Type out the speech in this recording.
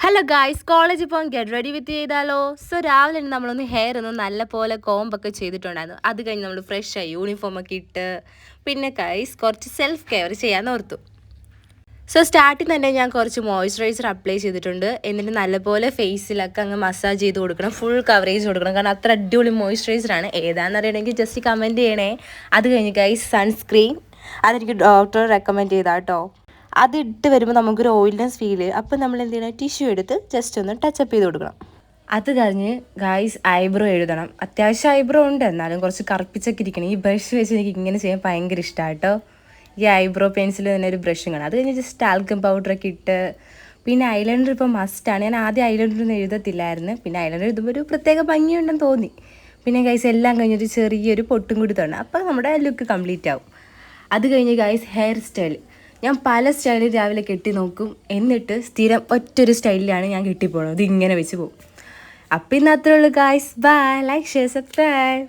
Hello guys, കോളേജിൽ പോകാൻ get ready with ചെയ്താലോ. സോ രാവിലെ തന്നെ നമ്മളൊന്ന് ഹെയർ ഒന്ന് നല്ല പോലെ കോമ്പൊക്കെ ചെയ്തിട്ടുണ്ടായിരുന്നു. അത് കഴിഞ്ഞ് നമ്മൾ ഫ്രഷായി യൂണിഫോമൊക്കെ ഇട്ട് പിന്നെ ഗൈസ് കുറച്ച് സെൽഫ് കെയർ ചെയ്യാൻ ഓർത്തു. സോ സ്റ്റാർട്ടിങ് തന്നെ ഞാൻ കുറച്ച് മോയ്സ്ചറൈസർ അപ്ലൈ ചെയ്തിട്ടുണ്ട്. എന്നിട്ട് നല്ലപോലെ ഫേസിലൊക്കെ അങ്ങ് മസാജ് ചെയ്ത് കൊടുക്കണം, ഫുൾ കവറേജ് കൊടുക്കണം. കാരണം അത്ര അടിപൊളി മോയ്സ്ചറൈസറാണ്. ഏതാണെന്ന് അറിയണമെങ്കിൽ ജസ്റ്റ് കമൻറ്റ് ചെയ്യണേ. അത് കഴിഞ്ഞ് ഗൈസ് സൺസ്ക്രീൻ, അതെനിക്ക് ഡോക്ടർ റെക്കമെൻഡ് ചെയ്താൽ കേട്ടോ. അതിട്ട് വരുമ്പോൾ നമുക്കൊരു ഓയിൽനെസ് ഫീൽ ചെയ്യും. അപ്പോൾ നമ്മൾ എന്ത് ചെയ്യണം, ടിഷ്യൂ എടുത്ത് ജസ്റ്റ് ഒന്ന് ടച്ചപ്പ് ചെയ്ത് കൊടുക്കണം. അത് കഴിഞ്ഞ് ഗായ്സ് ഐബ്രോ എഴുതണം. അത്യാവശ്യം ഐബ്രോ ഉണ്ട്, എന്നാലും കുറച്ച് കറുപ്പിച്ചൊക്കെ ഇരിക്കണം. ഈ ബ്രഷ് വെച്ച് എനിക്ക് ഇങ്ങനെ ചെയ്യാൻ ഭയങ്കര ഇഷ്ടമാണ് കേട്ടോ. ഈ ഐബ്രോ പെൻസിൽ തന്നെ ഒരു ബ്രഷും കാണാം. അത് കഴിഞ്ഞ് ജസ്റ്റ് ആൽക്കം പൗഡറൊക്കെ ഇട്ട് പിന്നെ ഐലൈനർ ഇപ്പോൾ മസ്റ്റാണ്. ഞാൻ ആദ്യം ഐലൈനറൊന്നും എഴുതത്തില്ലായിരുന്നു. പിന്നെ ഐലൈനർ എഴുതുമ്പോൾ ഒരു പ്രത്യേക ഭംഗിയുണ്ടെന്ന് തോന്നി. പിന്നെ ഗൈസ് എല്ലാം കഴിഞ്ഞൊരു ചെറിയൊരു പൊട്ടും കൂടി തോന്നണം. അപ്പോൾ നമ്മുടെ ലുക്ക് കംപ്ലീറ്റ് ആവും. അത് കഴിഞ്ഞ് ഗൈസ് ഹെയർ സ്റ്റൈൽ, ഞാൻ പല സ്റ്റൈലിൽ രാവിലെ കെട്ടി നോക്കും. എന്നിട്ട് സ്ഥിരം ഒറ്റൊരു സ്റ്റൈലിലാണ് ഞാൻ കെട്ടിപ്പോണത്. ഇത് ഇങ്ങനെ വെച്ച് പോകും. അപ്പം ഇന്ന് അത്രേ ഉള്ളൂ guys. Bye, like, share, subscribe.